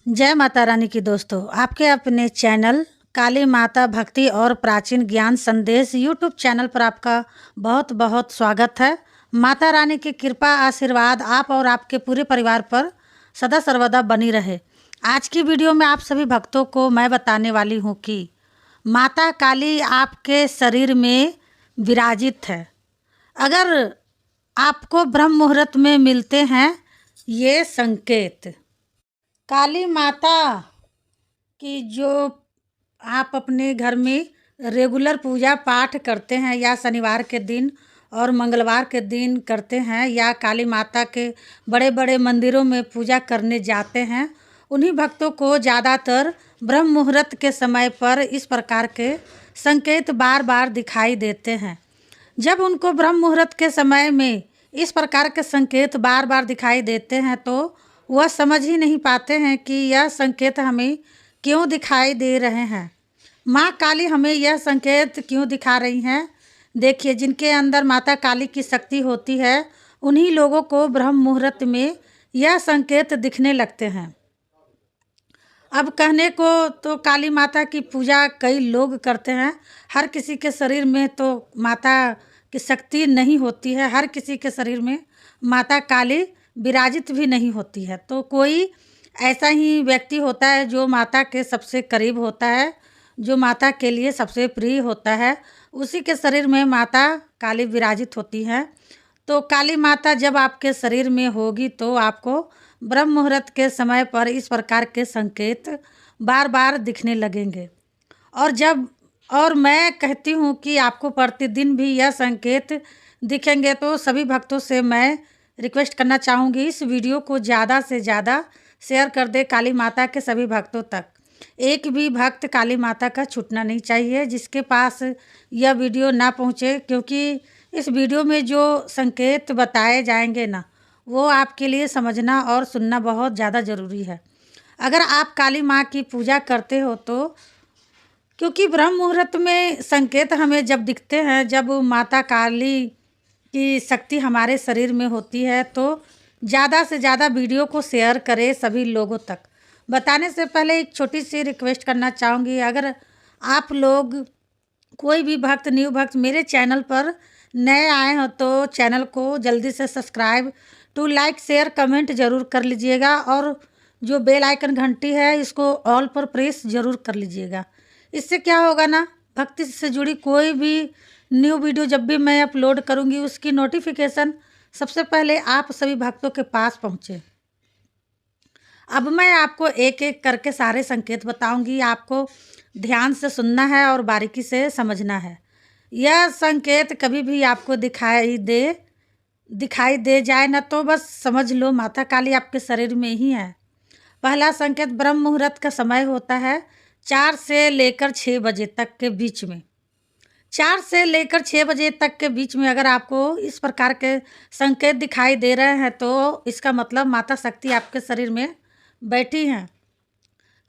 जय माता रानी की दोस्तों, आपके अपने चैनल काली माता भक्ति और प्राचीन ज्ञान संदेश यूट्यूब चैनल पर आपका बहुत बहुत स्वागत है। माता रानी की कृपा आशीर्वाद आप और आपके पूरे परिवार पर सदा सर्वदा बनी रहे। आज की वीडियो में आप सभी भक्तों को मैं बताने वाली हूँ कि माता काली आपके शरीर में विराजित है। अगर आपको ब्रह्म मुहूर्त में मिलते हैं ये संकेत, काली माता की जो आप अपने घर में रेगुलर पूजा पाठ करते हैं या शनिवार के दिन और मंगलवार के दिन करते हैं या काली माता के बड़े बड़े मंदिरों में पूजा करने जाते हैं, उन्हीं भक्तों को ज़्यादातर ब्रह्म मुहूर्त के समय पर इस प्रकार के संकेत बार बार दिखाई देते हैं। जब उनको ब्रह्म मुहूर्त के समय में इस प्रकार के संकेत बार बार दिखाई देते हैं तो वह समझ ही नहीं पाते हैं कि यह संकेत हमें क्यों दिखाई दे रहे हैं। माँ काली हमें यह संकेत क्यों दिखा रही हैं? देखिए, जिनके अंदर माता काली की शक्ति होती है उन्हीं लोगों को ब्रह्म मुहूर्त में यह संकेत दिखने लगते हैं। अब कहने को तो काली माता की पूजा कई लोग करते हैं, हर किसी के शरीर में तो माता की शक्ति नहीं होती है, हर किसी के शरीर में माता काली विराजित भी नहीं होती है। तो कोई ऐसा ही व्यक्ति होता है जो माता के सबसे करीब होता है, जो माता के लिए सबसे प्रिय होता है, उसी के शरीर में माता काली विराजित होती है। तो काली माता जब आपके शरीर में होगी तो आपको ब्रह्म मुहूर्त के समय पर इस प्रकार के संकेत बार बार दिखने लगेंगे। और मैं कहती हूँ कि आपको प्रतिदिन भी यह संकेत दिखेंगे। तो सभी भक्तों से मैं रिक्वेस्ट करना चाहूँगी, इस वीडियो को ज़्यादा से ज़्यादा शेयर कर दे काली माता के सभी भक्तों तक। एक भी भक्त काली माता का छूटना नहीं चाहिए जिसके पास यह वीडियो ना पहुँचे, क्योंकि इस वीडियो में जो संकेत बताए जाएंगे ना, वो आपके लिए समझना और सुनना बहुत ज़्यादा ज़रूरी है। अगर आप काली माँ की पूजा करते हो तो, क्योंकि ब्रह्म मुहूर्त में संकेत हमें जब दिखते हैं, जब माता काली की शक्ति हमारे शरीर में होती है, तो ज़्यादा से ज़्यादा वीडियो को शेयर करें सभी लोगों तक। बताने से पहले एक छोटी सी रिक्वेस्ट करना चाहूँगी, अगर आप लोग कोई भी भक्त न्यू भक्त मेरे चैनल पर नए आए हो तो चैनल को जल्दी से subscribe to like share comment ज़रूर कर लीजिएगा, और जो बेल आइकन घंटी है इसको ऑल पर प्रेस ज़रूर कर लीजिएगा। इससे क्या होगा ना, भक्ति से जुड़ी कोई भी न्यू वीडियो जब भी मैं अपलोड करूँगी उसकी नोटिफिकेशन सबसे पहले आप सभी भक्तों के पास पहुँचे। अब मैं आपको एक एक करके सारे संकेत बताऊंगी, आपको ध्यान से सुनना है और बारीकी से समझना है। यह संकेत कभी भी आपको दिखाई दे जाए ना तो बस समझ लो माता काली आपके शरीर में ही है। पहला संकेत, ब्रह्म मुहूर्त का समय होता है 4 से लेकर 6 बजे तक के बीच में। 4 से लेकर 6 बजे तक के बीच में अगर आपको इस प्रकार के संकेत दिखाई दे रहे हैं तो इसका मतलब माता शक्ति आपके शरीर में बैठी हैं।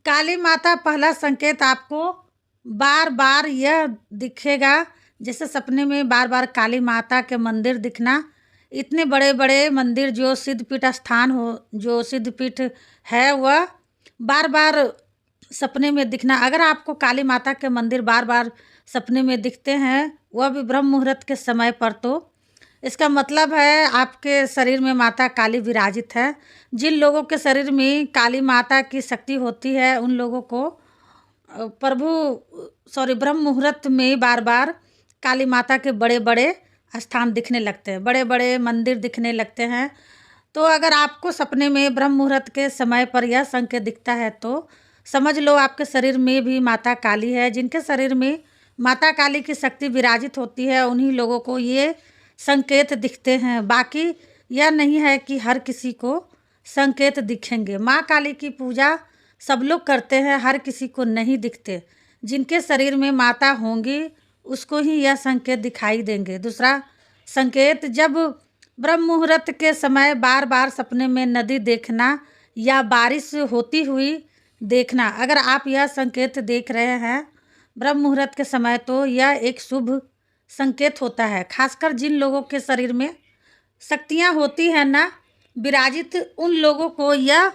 काली माता पहला संकेत आपको बार बार यह दिखेगा, जैसे सपने में बार बार काली माता के मंदिर दिखना। इतने बड़े बड़े मंदिर जो सिद्धपीठ स्थान हो, जो सिद्धपीठ है, वह बार बार सपने में दिखना। अगर आपको काली माता के मंदिर बार बार सपने में दिखते हैं, वह भी ब्रह्म मुहूर्त के समय पर, तो इसका मतलब है आपके शरीर में माता काली विराजित है। जिन लोगों के शरीर में काली माता की शक्ति होती है उन लोगों को ब्रह्म मुहूर्त में बार बार काली माता के बड़े बड़े स्थान दिखने लगते हैं, बड़े बड़े मंदिर दिखने लगते हैं। तो अगर आपको सपने में ब्रह्म मुहूर्त के समय पर यह संकेत दिखता है तो समझ लो आपके शरीर में भी माता काली है। जिनके शरीर में माता काली की शक्ति विराजित होती है उन्हीं लोगों को ये संकेत दिखते हैं। बाकी यह नहीं है कि हर किसी को संकेत दिखेंगे। माँ काली की पूजा सब लोग करते हैं, हर किसी को नहीं दिखते। जिनके शरीर में माता होंगी उसको ही यह संकेत दिखाई देंगे। दूसरा संकेत, जब ब्रह्म मुहूर्त के समय बार बार सपने में नदी देखना या बारिश होती हुई देखना। अगर आप यह संकेत देख रहे हैं ब्रह्म मुहूर्त के समय तो यह एक शुभ संकेत होता है। खासकर जिन लोगों के शरीर में शक्तियाँ होती हैं ना विराजित, उन लोगों को यह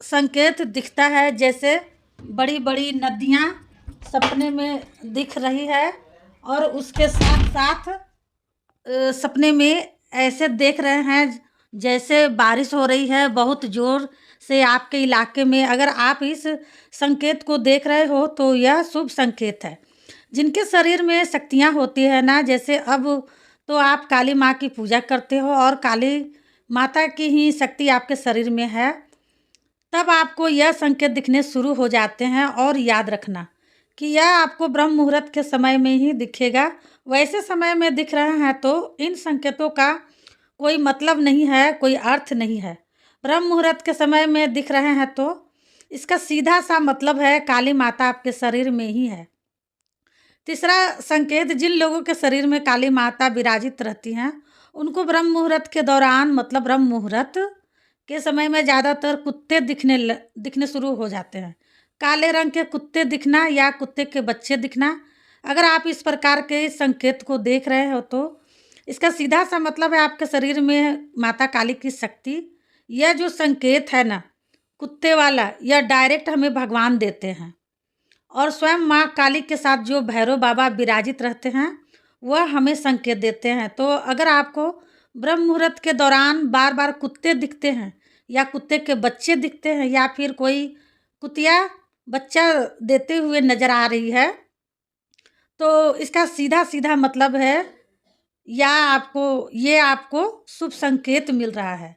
संकेत दिखता है, जैसे बड़ी बड़ी नदियाँ सपने में दिख रही है और उसके साथ साथ सपने में ऐसे देख रहे हैं जैसे बारिश हो रही है बहुत ज़ोर से आपके इलाके में। अगर आप इस संकेत को देख रहे हो तो यह शुभ संकेत है। जिनके शरीर में शक्तियाँ होती है ना, जैसे अब तो आप काली माँ की पूजा करते हो और काली माता की ही शक्ति आपके शरीर में है, तब आपको यह संकेत दिखने शुरू हो जाते हैं। और याद रखना कि यह आपको ब्रह्म मुहूर्त के समय में ही दिखेगा। वैसे समय में दिख रहे हैं तो इन संकेतों का कोई मतलब नहीं है, कोई अर्थ नहीं है। ब्रह्म मुहूर्त के समय में दिख रहे हैं तो इसका सीधा सा मतलब है काली माता आपके शरीर में ही है। तीसरा संकेत, जिन लोगों के शरीर में काली माता विराजित रहती हैं उनको ब्रह्म मुहूर्त के दौरान, मतलब ब्रह्म मुहूर्त के समय में ज़्यादातर कुत्ते दिखने शुरू हो जाते हैं। काले रंग के कुत्ते दिखना या कुत्ते के बच्चे दिखना। अगर आप इस प्रकार के संकेत को देख रहे हो तो इसका सीधा सा मतलब है आपके शरीर में माता काली की शक्ति। यह जो संकेत है ना कुत्ते वाला, यह डायरेक्ट हमें भगवान देते हैं। और स्वयं माँ काली के साथ जो भैरव बाबा विराजित रहते हैं वह हमें संकेत देते हैं। तो अगर आपको ब्रह्म मुहूर्त के दौरान बार बार कुत्ते दिखते हैं या कुत्ते के बच्चे दिखते हैं या फिर कोई कुतिया बच्चा देते हुए नज़र आ रही है, तो इसका सीधा सीधा मतलब है या आपको शुभ संकेत मिल रहा है।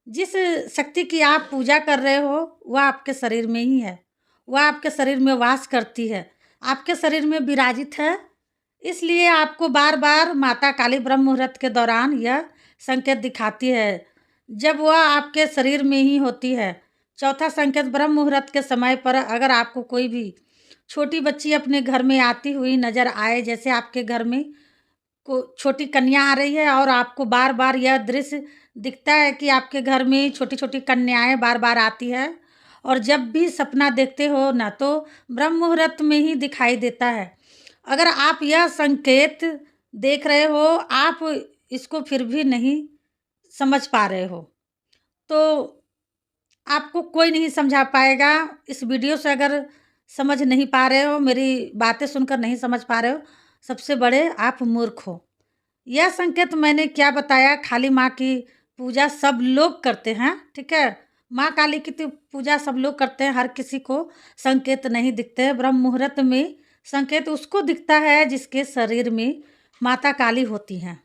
जिस शक्ति की आप पूजा कर रहे हो वह आपके शरीर में ही है, वह आपके शरीर में वास करती है, आपके शरीर में विराजित है। इसलिए आपको बार बार माता काली ब्रह्म मुहूर्त के दौरान यह संकेत दिखाती है जब वह आपके शरीर में ही होती है। चौथा संकेत, ब्रह्म मुहूर्त के समय पर अगर आपको कोई भी छोटी बच्ची अपने घर में आती हुई नज़र आए, जैसे आपके घर में को छोटी कन्या आ रही है और आपको बार बार यह दृश्य दिखता है कि आपके घर में छोटी छोटी कन्याएं बार बार आती है, और जब भी सपना देखते हो ना तो ब्रह्म मुहूर्त में ही दिखाई देता है। अगर आप यह संकेत देख रहे हो, आप इसको फिर भी नहीं समझ पा रहे हो, तो आपको कोई नहीं समझा पाएगा। इस वीडियो से अगर समझ नहीं पा रहे हो, मेरी बातें सुनकर नहीं समझ पा रहे हो, सबसे बड़े आप मूर्ख हो। यह संकेत मैंने क्या बताया, खाली माँ की पूजा सब लोग करते हैं, ठीक है। माँ काली की तो पूजा सब लोग करते हैं, हर किसी को संकेत नहीं दिखते हैं। ब्रह्म मुहूर्त में संकेत उसको दिखता है जिसके शरीर में माता काली होती हैं।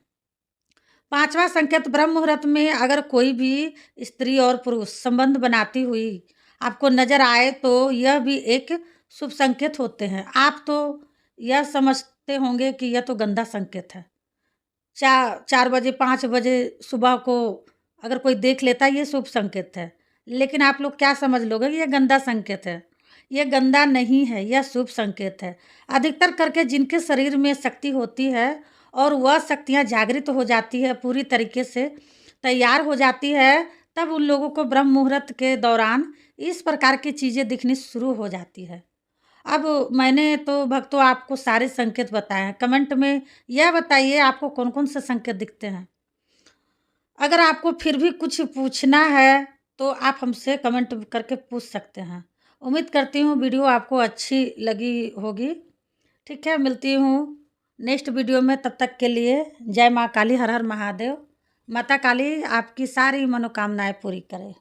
पांचवा संकेत, ब्रह्म मुहूर्त में अगर कोई भी स्त्री और पुरुष संबंध बनाती हुई आपको नजर आए तो यह भी एक शुभ संकेत होते हैं। आप तो यह समझते होंगे कि यह तो गंदा संकेत है। 4 बजे 5 बजे सुबह को अगर कोई देख लेता है ये शुभ संकेत है, लेकिन आप लोग क्या समझ लोगे कि यह गंदा संकेत है। यह गंदा नहीं है, यह शुभ संकेत है। अधिकतर करके जिनके शरीर में शक्ति होती है और वह शक्तियाँ जागृत हो जाती है, पूरी तरीके से तैयार हो जाती है, तब उन लोगों को ब्रह्म मुहूर्त के दौरान इस प्रकार की चीज़ें दिखनी शुरू हो जाती है। अब मैंने तो भक्तों आपको सारे संकेत बताए हैं। कमेंट में यह बताइए आपको कौन कौन से संकेत दिखते हैं। अगर आपको फिर भी कुछ पूछना है तो आप हमसे कमेंट करके पूछ सकते हैं। उम्मीद करती हूँ वीडियो आपको अच्छी लगी होगी। ठीक है, मिलती हूँ नेक्स्ट वीडियो में। तब तक के लिए जय माँ काली, हर हर महादेव। माता काली आपकी सारी मनोकामनाएं पूरी करे।